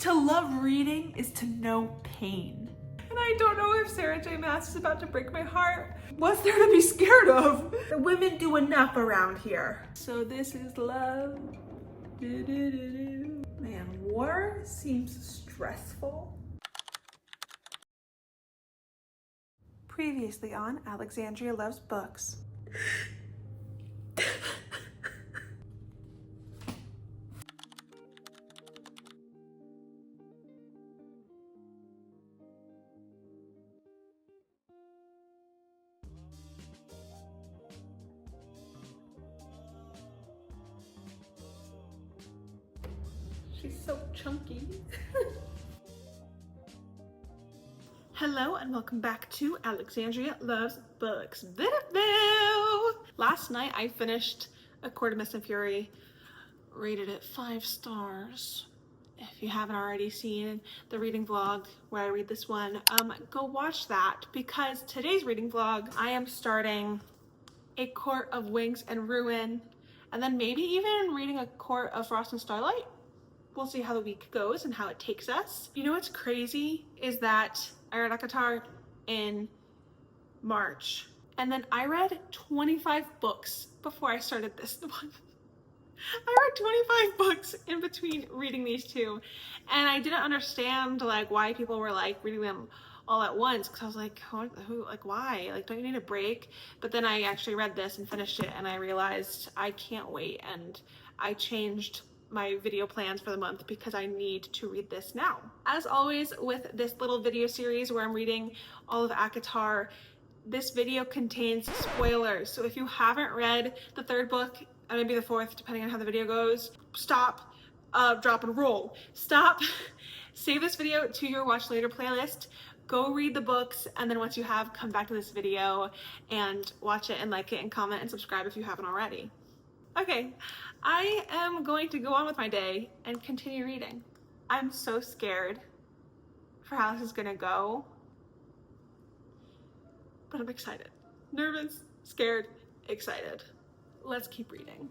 To love reading is to know pain. And I don't know if Sarah J. Maas is about to break my heart. What's there to be scared of? The women do enough around here. So this is love. Man, war seems stressful. Previously on Alexandria Loves Books. She's so chunky. Hello and welcome back to Alexandria Loves Books. Last night I finished A Court of Mist and Fury, rated it 5 stars. If you haven't already seen the reading vlog where I read this one, go watch that, because today's reading vlog I am starting A Court of Wings and Ruin, and then maybe even reading A Court of Frost and Starlight. We'll see how the week goes and how it takes us. You know what's crazy is that I read acotar in March, and then I read 25 books before I started this one. I read 25 books in between reading these two, and I didn't understand like why people were like reading them all at once, because I was like, who, like, why? Like, don't you need a break? But then I actually read this and finished it, and I realized I can't wait, and I changed my video plans for the month because I need to read this now. As always with this little video series where I'm reading all of acotar, this video contains spoilers. So if you haven't read the 3rd book, and maybe the 4th, depending on how the video goes, stop, drop and roll. Stop, save this video to your watch later playlist, go read the books, and then once you have, come back to this video and watch it and like it and comment and subscribe if you haven't already. Okay, I am going to go on with my day and continue reading. I'm so scared for how this is gonna go, but I'm excited. Nervous, scared, excited. Let's keep reading.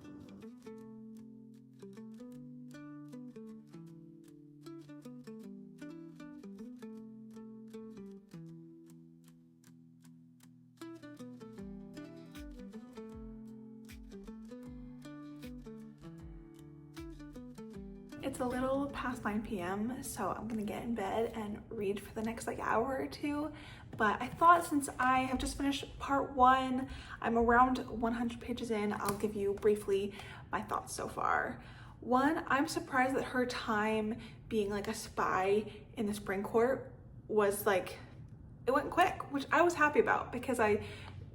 It's a little past 9 p.m. so I'm gonna get in bed and read for the next like hour or two. But I thought, since I have just finished part 1, I'm around 100 pages in, I'll give you briefly my thoughts so far. 1, I'm surprised that her time being like a spy in the spring court was like, it went quick, which I was happy about, because I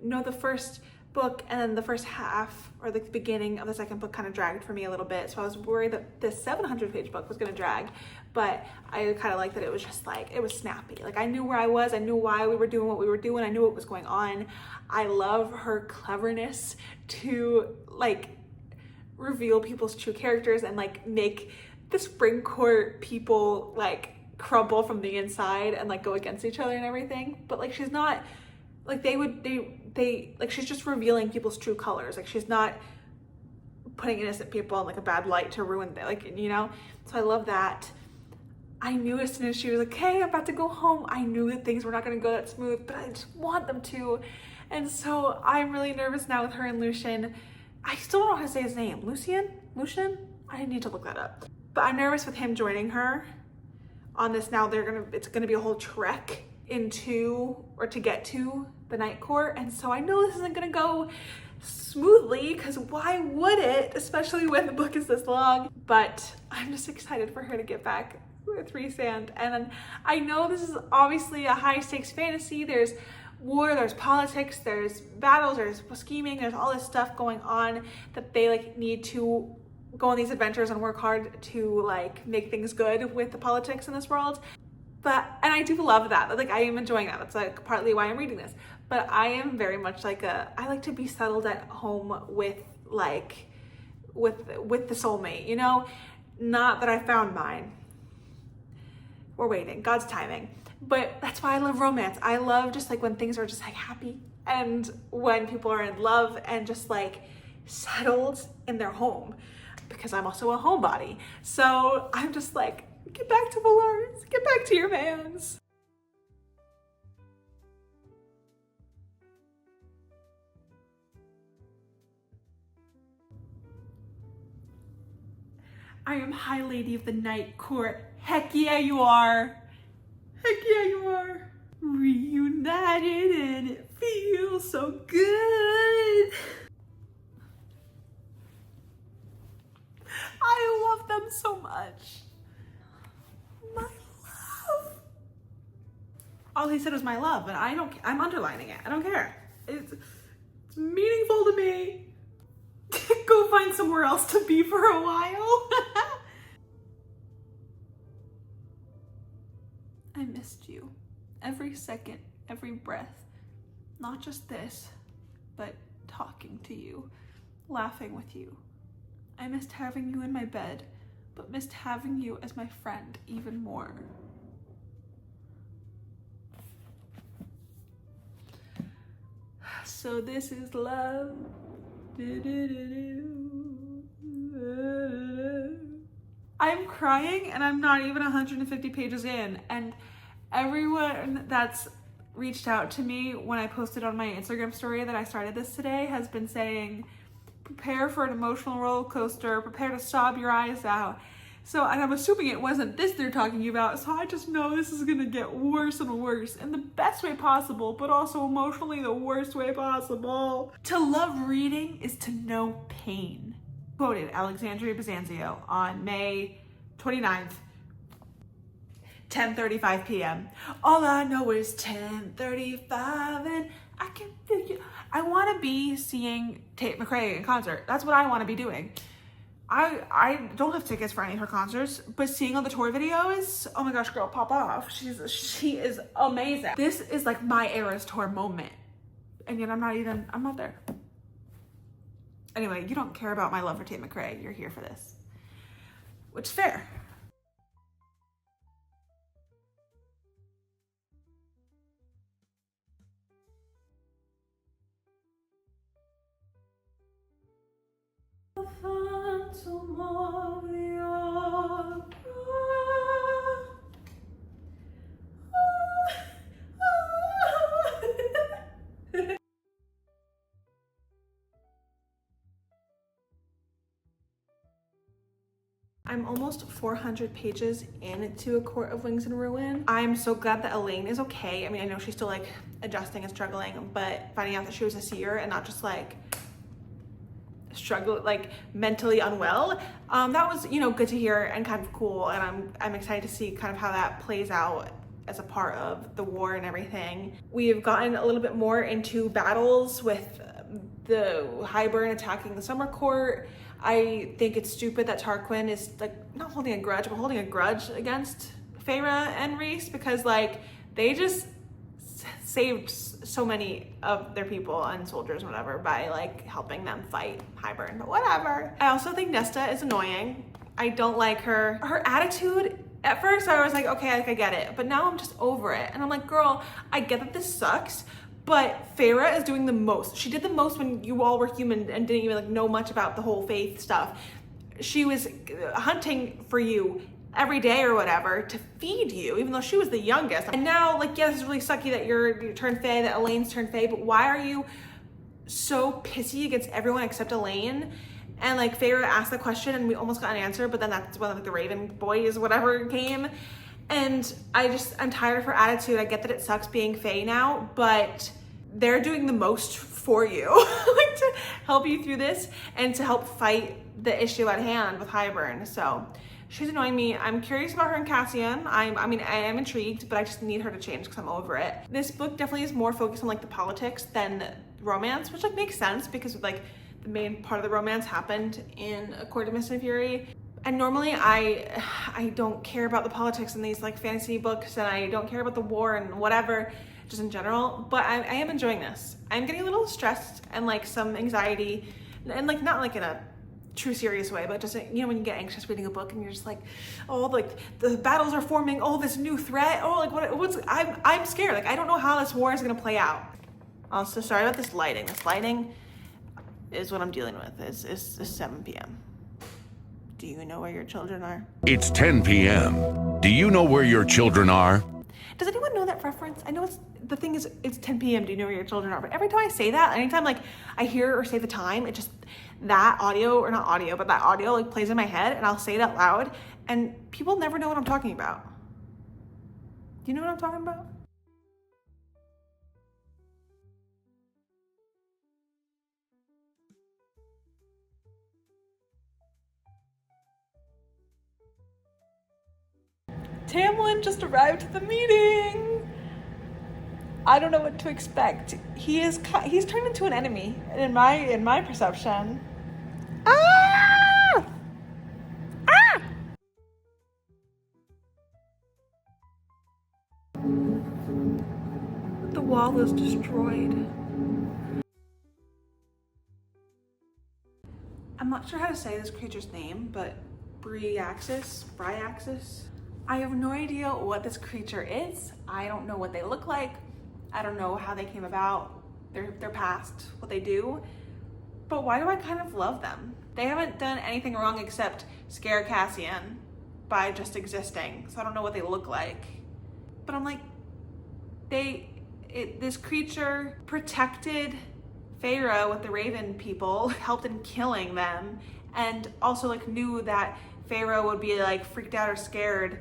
know the first book and then the first half or the beginning of the 2nd book kind of dragged for me a little bit, so I was worried that this 700-page book was going to drag, but I kind of liked that it was just like, it was snappy. Like, I knew where I was, I knew why we were doing what we were doing, I knew what was going on. I love her cleverness to like reveal people's true characters and like make the spring court people like crumble from the inside and like go against each other and everything, but like she's not like they like, she's just revealing people's true colors. Like, she's not putting innocent people in like a bad light to ruin them, like, you know? So I love that. I knew as soon as she was like, hey, I'm about to go home, I knew that things were not gonna go that smooth, but I just want them to. And so I'm really nervous now with her and Lucian. I still don't know how to say his name. Lucian? I need to look that up. But I'm nervous with him joining her on this now. It's gonna be a whole trek into, or to get to, the night court, and so I know this isn't gonna go smoothly, because why would it, especially when the book is this long? But I'm just excited for her to get back with Rhysand. And I know this is obviously a high-stakes fantasy. There's war, there's politics, there's battles, there's scheming, there's all this stuff going on that they like need to go on these adventures and work hard to like make things good with the politics in this world. And I do love that. Like, I am enjoying that. That's like partly why I'm reading this. But I am very much like I like to be settled at home with like, with the soulmate, you know? Not that I found mine. We're waiting, God's timing. But that's why I love romance. I love just like when things are just like happy, and when people are in love and just like settled in their home, because I'm also a homebody. So I'm just like, get back to the to your fans. I am High Lady of the Night Court. Heck yeah, you are. Heck yeah, you are. Reunited and it feels so good. I love them so much. My love. All he said was my love, and I'm underlining it. I don't care. It's meaningful to me. Go find somewhere else to be for a while. I missed you. Every second, every breath. Not just this, but talking to you, laughing with you. I missed having you in my bed, but missed having you as my friend even more. So this is love. I'm crying and I'm not even 150 pages in, and everyone that's reached out to me when I posted on my Instagram story that I started this today has been saying, prepare for an emotional roller coaster, prepare to sob your eyes out. So, and I'm assuming it wasn't this they're talking about, so I just know this is gonna get worse and worse in the best way possible, but also emotionally the worst way possible. To love reading is to know pain. Quoted Alexandria Bizanzio on May 29th, 10:35 p.m. All I know is 10:35 and I can feel you. I wanna be seeing Tate McRae in concert. That's what I wanna be doing. I don't have tickets for any of her concerts, but seeing all the tour videos, oh my gosh, girl, pop off. She is amazing. This is like my Eras tour moment. And yet I'm not there. Anyway, you don't care about my love for Tate McRae. You're here for this, which is fair. Phantom of the opera. I'm almost 400 pages into A Court of Wings and Ruin. I'm so glad that Elaine is okay. I mean, I know she's still like adjusting and struggling, but finding out that she was a seer and not just like struggle, like mentally unwell, that was, you know, good to hear and kind of cool. And I'm excited to see kind of how that plays out as a part of the war and everything. We've gotten a little bit more into battles with the Hybern attacking the Summer Court. I think it's stupid that Tarquin is like not holding a grudge, but holding a grudge against Feyre and Rhys, because like they just saved so many of their people and soldiers and whatever by like helping them fight Hybern, but whatever. I also think Nesta is annoying. I don't like her. Her attitude, at first I was like, okay, like I get it, but now I'm just over it. And I'm like, girl, I get that this sucks, but Feyre is doing the most. She did the most when you all were human and didn't even like know much about the whole faith stuff. She was hunting for you every day or whatever to feed you, even though she was the youngest. And now, like, yeah, this is really sucky that you turned Fae, that Elaine's turned Fae, but why are you so pissy against everyone except Elaine? And like Feyre asked the question and we almost got an answer, but then that's when like the Raven boys, whatever, came. And I'm tired of her attitude. I get that it sucks being Fae now, but they're doing the most for you, like to help you through this and to help fight the issue at hand with Hybern. So she's annoying me. I'm curious about her and Cassian. I am intrigued, but I just need her to change because I'm over it. This book definitely is more focused on like the politics than romance, which like makes sense because like the main part of the romance happened in A Court of Mist and Fury. And normally I don't care about the politics in these like fantasy books, and I don't care about the war and whatever, just in general, but I am enjoying this. I'm getting a little stressed and like some anxiety, and like not like in a true serious way, but just, you know, when you get anxious reading a book and you're just like, oh, like the battles are forming, oh, this new threat, oh, like what's I'm scared, like I don't know how this war is gonna play out. Also, sorry about this lighting. This lighting is what I'm dealing with. It's 7 p.m. Do you know where your children are? It's 10 p.m. Do you know where your children are? Does anyone know that reference? I know the thing is, it's 10 p.m. Do you know where your children are? But every time I say that, anytime like I hear or say the time, it just, that audio, or not audio, but that audio like plays in my head, and I'll say it out loud, and people never know what I'm talking about. Do you know what I'm talking about? Tamlin just arrived to the meeting. I don't know what to expect. He's turned into an enemy in my perception. Ah! Ah! The wall is destroyed. I'm not sure how to say this creature's name, but Bryaxis? I have no idea what this creature is. I don't know what they look like. I don't know how they came about, their past, what they do. But why do I kind of love them? They haven't done anything wrong except scare Cassian by just existing. So I don't know what they look like. But I'm like, this creature protected Feyre with the Raven people, helped in killing them, and also like knew that Feyre would be like freaked out or scared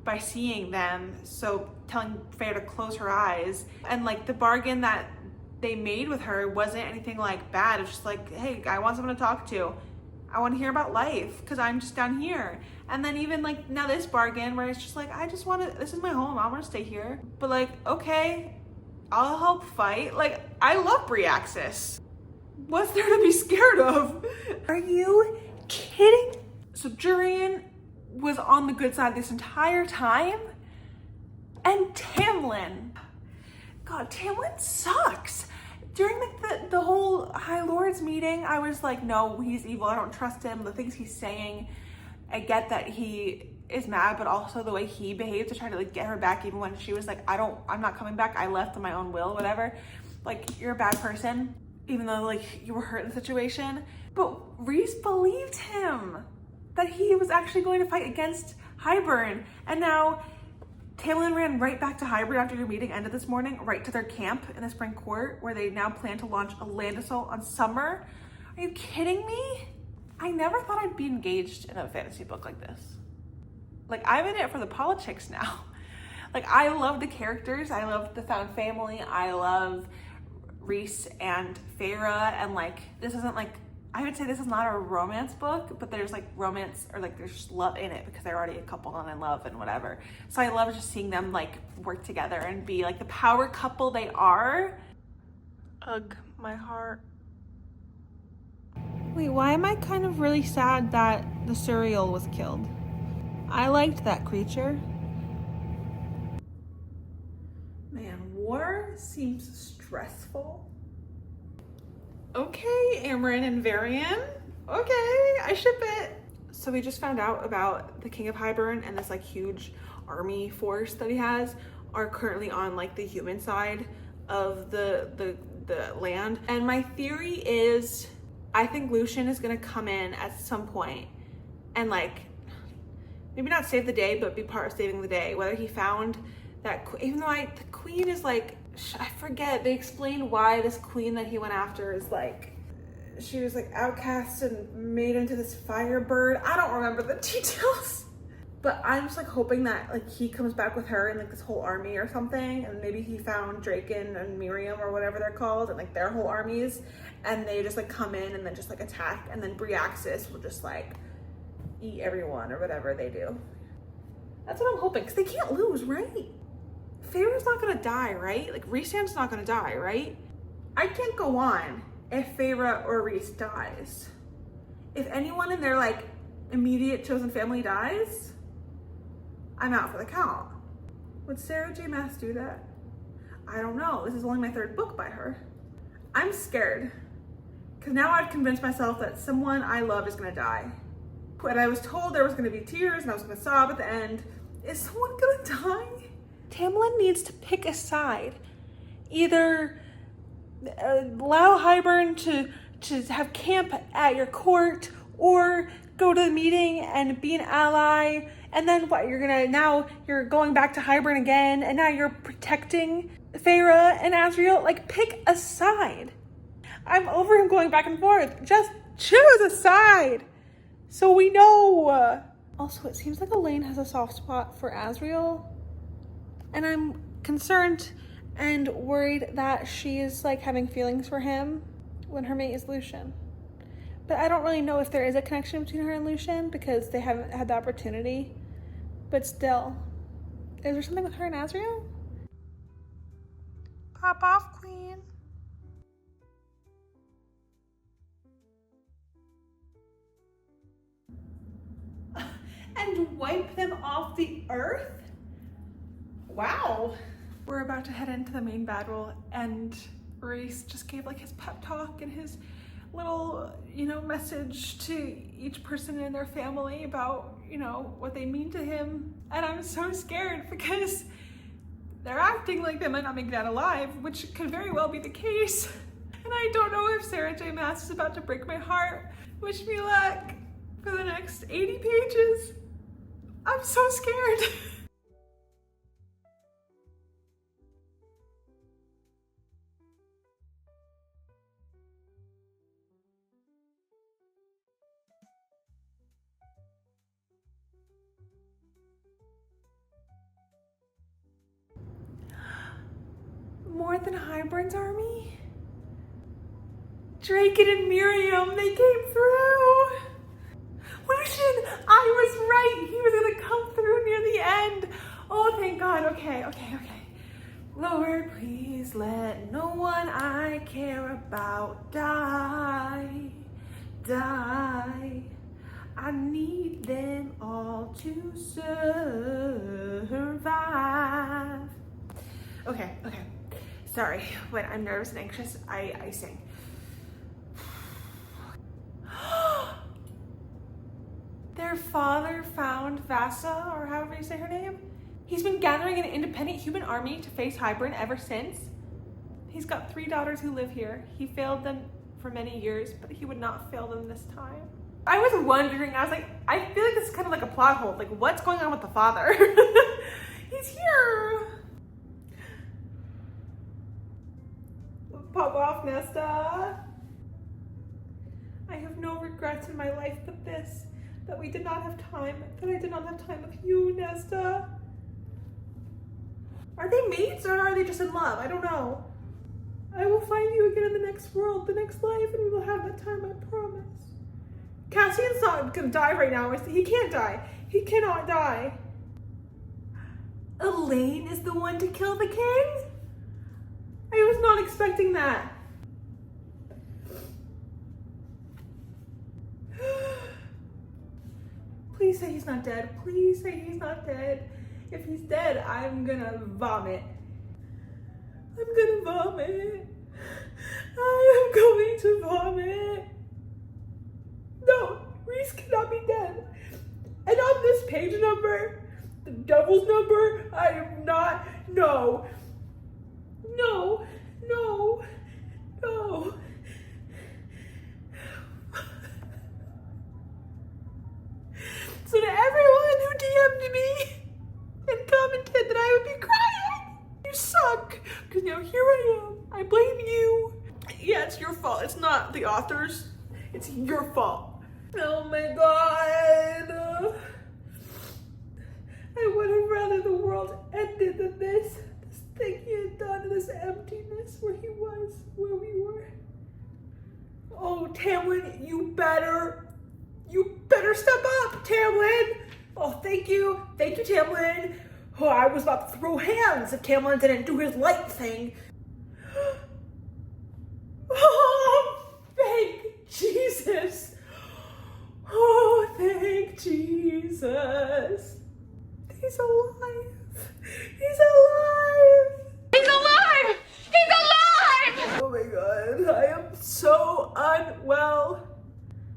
by seeing them, so telling Feyre to close her eyes. And like the bargain that they made with her wasn't anything like bad. It's just like, hey, I want someone to talk to. I want to hear about life because I'm just down here. And then even like now this bargain where it's just like, I just want to, this is my home, I want to stay here. But like, okay, I'll help fight. Like, I love Bryaxis. What's there to be scared of? Are you kidding? So Jurian was on the good side this entire time, and Tamlin, God, Tamlin sucks. During the whole High Lords meeting, I was like, no, he's evil, I don't trust him, the things he's saying. I get that he is mad, but also the way he behaved to try to like get her back, even when she was like, I'm not coming back, I left on my own will, whatever. Like, you're a bad person, even though like you were hurt in the situation. But Rhys believed him that he was actually going to fight against Hybern. And now Tamlin ran right back to Hybern after your meeting ended this morning, right to their camp in the Spring Court, where they now plan to launch a land assault on Summer. Are you kidding me? I never thought I'd be engaged in a fantasy book like this. Like, I'm in it for the politics now. Like, I love the characters. I love the found family. I love Rhys and Feyre. And like, this isn't like, I would say this is not a romance book, but there's like romance, or like there's just love in it because they're already a couple and in love and whatever. So I love just seeing them like work together and be like the power couple they are. Ugh, my heart. Wait, why am I kind of really sad that the Suriel was killed? I liked that creature. Man, war seems stressful. Okay, Amren and Varian. Okay, I ship it. So we just found out about the King of Hybern and this like huge army force that he has are currently on like the human side of the land. And my theory is, I think Lucian is gonna come in at some point and like, maybe not save the day, but be part of saving the day. Whether he found that, even though the queen is like, I forget, they explained why this queen that he went after is like, she was like outcast and made into this firebird. I don't remember the details, but I'm just like hoping that like he comes back with her and like this whole army or something, and maybe he found Draken and Miriam or whatever they're called and like their whole armies, and they just like come in and then just like attack, and then Bryaxis will just like eat everyone or whatever they do. That's what I'm hoping, because they can't lose, right? Feyre's not gonna die, right? Like Rhysand's not gonna die, right? I can't go on if Feyre or Rhys dies. If anyone in their like immediate chosen family dies, I'm out for the count. Would Sarah J. Maas do that? I don't know. This is only my third book by her. I'm scared, because now I've convinced myself that someone I love is gonna die. When I was told there was gonna be tears and I was gonna sob at the end, is someone gonna die? Tamlin needs to pick a side. Either allow Hybern to have camp at your court, or go to the meeting and be an ally, and then what, now you're going back to Hybern again, and now you're protecting Feyre and Asriel? Like, pick a side. I'm over him going back and forth. Just choose a side so we know. Also, it seems like Elaine has a soft spot for Asriel, and I'm concerned and worried that she is like having feelings for him when her mate is Lucian. But I don't really know if there is a connection between her and Lucian because they haven't had the opportunity. But still, is there something with her and Asriel? Pop off, queen. And wipe them off the earth? Wow. We're about to head into the main battle, and Reese just gave like his pep talk and his little, message to each person in their family about, what they mean to him. And I'm so scared because they're acting like they might not make it out alive, which could very well be the case. And I don't know if Sarah J. Maas is about to break my heart. Wish me luck for the next 80 pages. I'm so scared. More than Hybern's army? Draken and Miriam, they came through! Lucian, I was right! He was gonna come through near the end! Oh, thank God. Okay. Lord, please let no one I care about die. I need them all to survive. Okay. Sorry, when I'm nervous and anxious, I sing. Their father found Vasa, or however you say her name. He's been gathering an independent human army to face Hybern ever since. He's got 3 daughters who live here. He failed them for many years, but he would not fail them this time. I was wondering, I was like, I feel like this is kind of like a plot hole. Like, what's going on with the father? He's here. Pop off, Nesta. I have no regrets in my life but this, that I did not have time with you, Nesta. Are they mates or are they just in love? I don't know. I will find you again in the next world, the next life, and we will have that time, I promise. Cassian's not gonna die right now. He can't die. He cannot die. Elaine is the one to kill the king? I was not expecting that. Please say he's not dead. Please say he's not dead. If he's dead, I'm gonna vomit. I am going to vomit. No, Reese cannot be dead. And on this page number, the devil's number, I am not, no. So to everyone who DM'd me and commented that I would be crying, you suck, because now here I am. I blame you. Yeah, it's your fault. It's not the author's. It's your fault. Oh my God. I would have rather the world ended than this thing he had done, this emptiness where he was, where we were. Oh, Tamlin, you better step up, Tamlin. Oh, thank you, Tamlin. Oh, I was about to throw hands if Tamlin didn't do his light thing. Oh, thank Jesus. Oh, thank Jesus. He's alive. Oh my God, I am so unwell.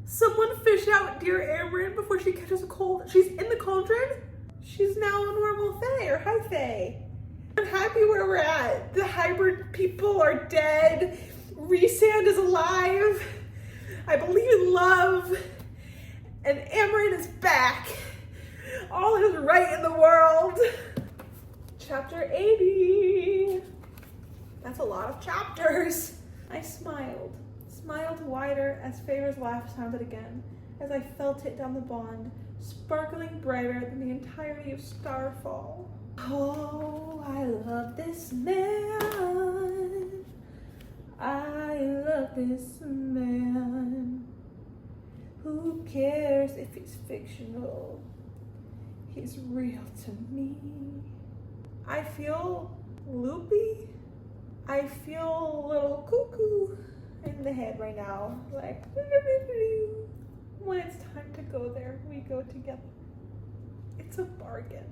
Someone fish out dear Everand before she catches a cold. She's in the cauldron. She's now a normal fae or high fae. I'm happy where we're at. The hybrid people are dead. Rhysand is alive. I believe in love. and Everand is back. All is right in the world. Chapter 80. That's a lot of chapters. I smiled wider as Favor's laugh sounded again, as I felt it down the bond, sparkling brighter than the entirety of Starfall. Oh, I love this man. I love this man. Who cares if he's fictional? He's real to me. I feel loopy. I feel a little cuckoo in the head right now. Like, when it's time to go there, we go together. It's a bargain.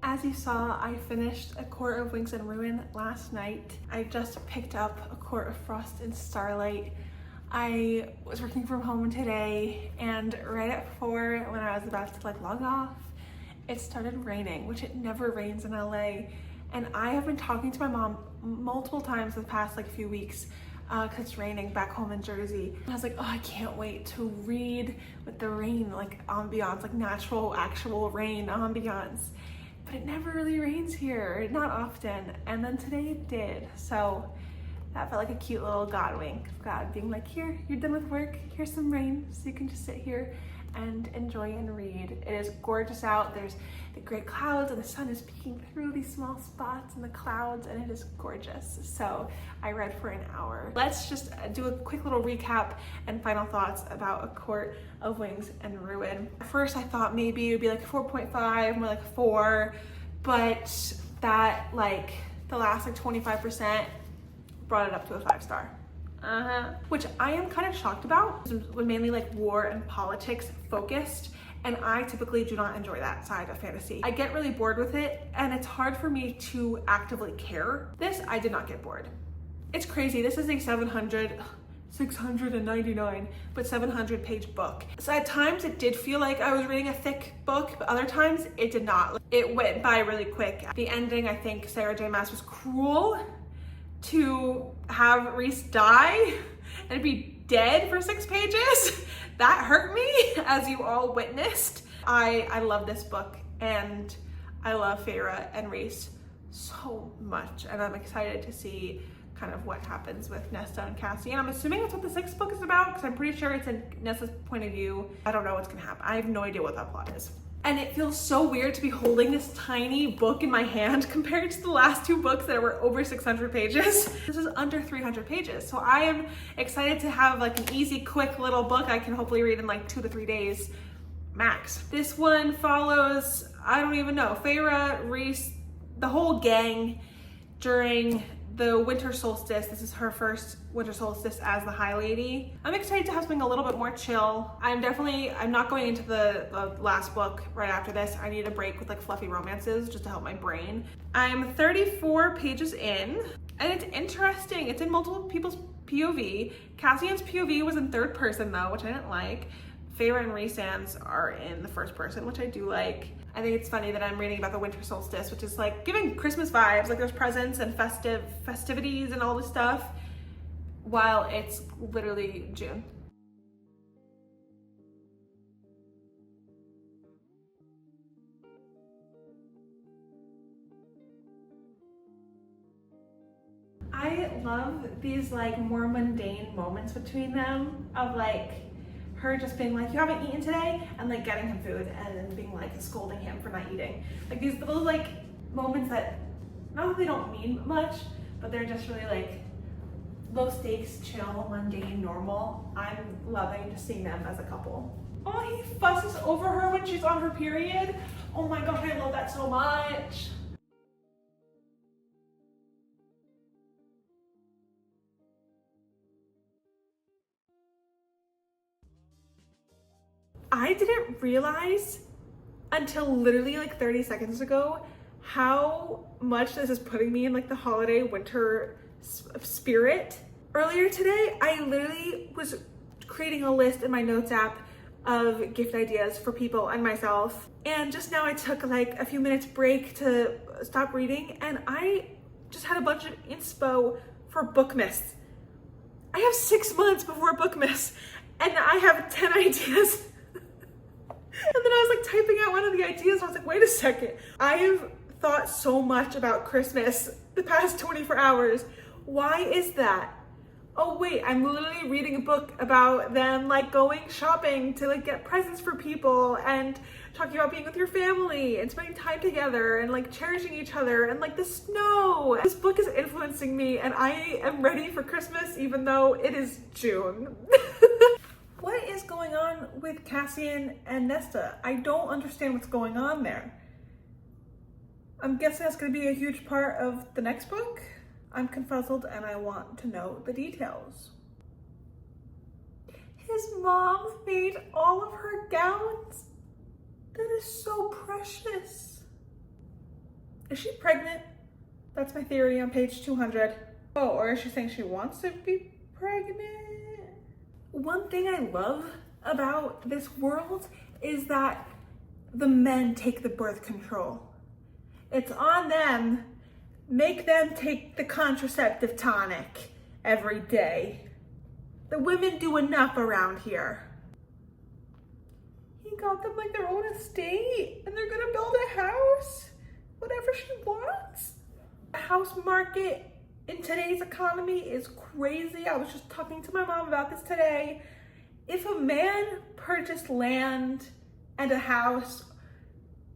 As you saw, I finished A Court of Wings and Ruin last night. I just picked up A Court of Frost and Starlight. I was working from home today, and right at 4, when I was about to log off, it started raining, which it never rains in LA. And I have been talking to my mom multiple times the past few weeks because it's raining back home in Jersey. And I was like, oh, I can't wait to read with the rain, ambiance, natural, actual rain ambiance. But it never really rains here, not often. And then today it did. So that felt like a cute little God wink of God being like, here, you're done with work, here's some rain, so you can just sit here and enjoy and read. It is gorgeous out. There's the gray clouds and the sun is peeking through these small spots in the clouds, and it is gorgeous. So I read for an hour. Let's just do a quick little recap and final thoughts about A Court of Wings and Ruin. At first I thought maybe it would be a 4.5, more 4, but that the last 25% brought it up to a 5-star. Which I am kind of shocked about. It was mainly war and politics focused, and I typically do not enjoy that side of fantasy. I get really bored with it, and it's hard for me to actively care. This, I did not get bored. It's crazy. This is a 699, but 700-page book. So at times it did feel like I was reading a thick book, but other times it did not. It went by really quick. The ending, I think Sarah J. Maas was cruel. To have Reese die and be dead for 6 pages, that hurt me, as you all witnessed. I love this book, and I love Feyre and Reese so much, and I'm excited to see kind of what happens with Nesta and Cassie. And I'm assuming that's what the 6th book is about, because I'm pretty sure it's in Nesta's point of view. I don't know what's gonna happen. I have no idea what that plot is. And it feels so weird to be holding this tiny book in my hand compared to the last 2 books that were over 600 pages. This is under 300 pages. So I am excited to have an easy, quick little book I can hopefully read in 2 to 3 days max. This one follows, I don't even know, Feyre, Reese, the whole gang during the winter solstice. This is her first winter solstice as the High Lady. I'm excited to have something a little bit more chill. I'm not going into the last book right after this. I need a break with fluffy romances just to help my brain. I'm 34 pages in, and it's interesting. It's in multiple people's POV. Cassian's POV was in 3rd person though, which I didn't like. Feyre and Rhysand's are in the 1st person, which I do like. I think it's funny that I'm reading about the winter solstice, which is giving Christmas vibes, there's presents and festivities and all this stuff, while it's literally June. I love these more mundane moments between them of her just being like, you haven't eaten today, and like getting him food and then being like scolding him for not eating. Like these little like moments that, not that they don't mean much, but they're just really like low stakes, chill, mundane, normal. I'm loving just seeing them as a couple. Oh, he fusses over her when she's on her period. Oh my gosh, I love that so much. I didn't realize until literally like 30 seconds ago how much this is putting me in like the holiday winter spirit. Earlier today, I literally was creating a list in my notes app of gift ideas for people and myself. And just now I took like a few minutes break to stop reading, and I just had a bunch of inspo for Bookmas. I have 6 months before Bookmas, and I have 10 ideas. And then I was like typing out one of the ideas, and I was like, wait a second. I have thought so much about Christmas the past 24 hours. Why is that? Oh wait, I'm literally reading a book about them like going shopping to like get presents for people and talking about being with your family and spending time together and like cherishing each other and like the snow. This book is influencing me, and I am ready for Christmas even though it is June. What is going on with Cassian and Nesta? I don't understand what's going on there. I'm guessing that's going to be a huge part of the next book. I'm confuzzled and I want to know the details. His mom made all of her gowns. That is so precious. Is she pregnant? That's my theory on page 200. Oh, or is she saying she wants to be pregnant? One thing I love about this world is that the men take the birth control. It's on them. Make them take the contraceptive tonic every day. The women do enough around here. He got them like their own estate, and they're gonna build a house. Whatever she wants. The house market in today's economy is crazy. I was just talking to my mom about this today. If a man purchased land and a house,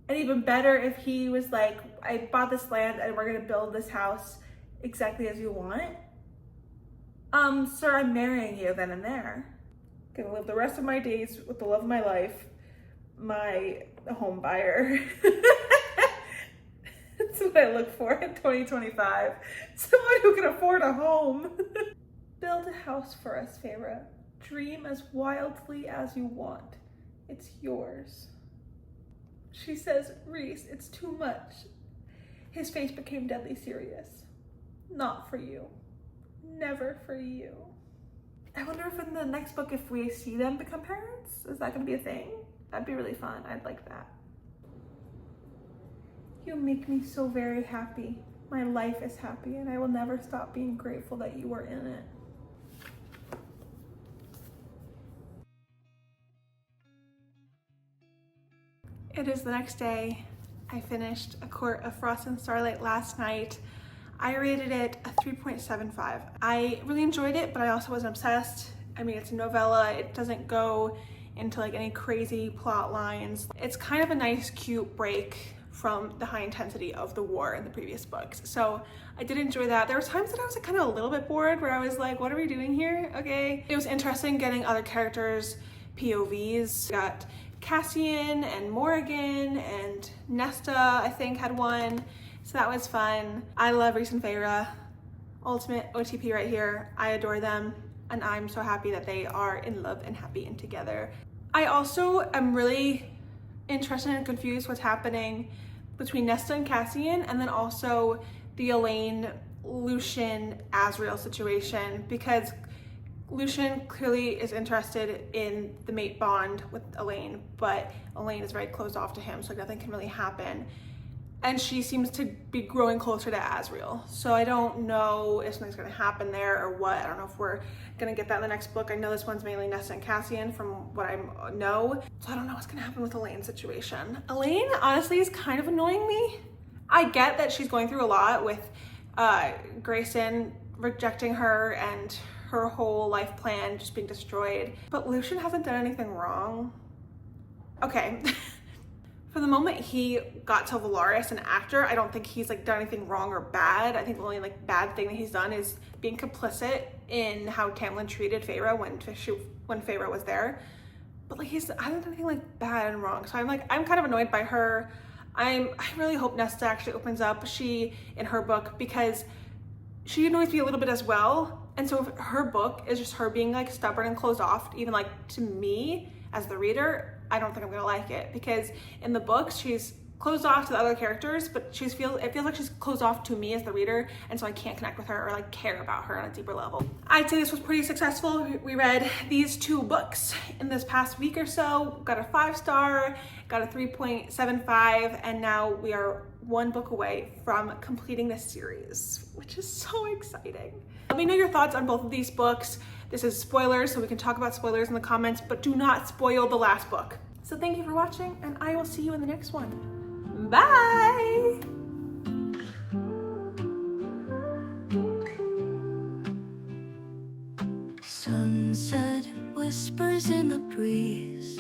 and even better if he was like, I bought this land and we're gonna build this house exactly as you want. Sir, I'm marrying you then and there. Gonna live the rest of my days with the love of my life, my home buyer. That's what I look for in 2025. Someone who can afford a home. Build a house for us, Fable. Dream as wildly as you want. It's yours. She says, Reese, it's too much. His face became deadly serious. Not for you. Never for you. I wonder if in the next book, if we see them become parents, is that gonna be a thing? That'd be really fun. I'd like that. You make me so very happy. My life is happy, and I will never stop being grateful that you are in it. It is the next day. I finished A Court of Frost and Starlight last night. I rated it a 3.75. I really enjoyed it, but I also wasn't obsessed. I mean, it's a novella. It doesn't go into like any crazy plot lines. It's kind of a nice, cute break from the high intensity of the war in the previous books. So I did enjoy that. There were times that I was like, kind of a little bit bored, where I was like, what are we doing here? Okay. It was interesting getting other characters' POVs. We got Cassian and Morrigan and Nesta, I think, had one. So that was fun. I love Reese and Feyre. Ultimate OTP right here. I adore them, and I'm so happy that they are in love and happy and together. I also am really interested and confused what's happening between Nesta and Cassian, and then also the Elaine, Lucien, Azriel situation, because Lucien clearly is interested in the mate bond with Elaine, but Elaine is very closed off to him, so nothing can really happen. And she seems to be growing closer to Azriel. So I don't know if something's gonna happen there or what. I don't know if we're gonna get that in the next book. I know this one's mainly Nesta and Cassian from what I know. So I don't know what's gonna happen with Elaine's situation. Elaine honestly is kind of annoying me. I get that she's going through a lot with Grayson rejecting her and her whole life plan just being destroyed. But Lucian hasn't done anything wrong. Okay. From the moment he got to Valaris, an actor, I don't think he's like done anything wrong or bad. I think the only like bad thing that he's done is being complicit in how Tamlin treated Feyre when Feyre was there. But like I haven't done anything like bad and wrong. So I'm kind of annoyed by her. I really hope Nesta actually opens up in her book, because she annoys me a little bit as well. And so if her book is just her being like stubborn and closed off, even like to me as the reader, I don't think I'm gonna like it, because in the books she's closed off to the other characters, but it feels like she's closed off to me as the reader, and so I can't connect with her or like care about her on a deeper level. I'd say this was pretty successful. We read these 2 books in this past week or so, got a 5-star, got a 3.75, and now we are 1 book away from completing this series, which is so exciting. Let me know your thoughts on both of these books. This is spoilers, so we can talk about spoilers in the comments, but do not spoil the last book. So thank you for watching, and I will see you in the next one. Bye! Sunset whispers in the breeze.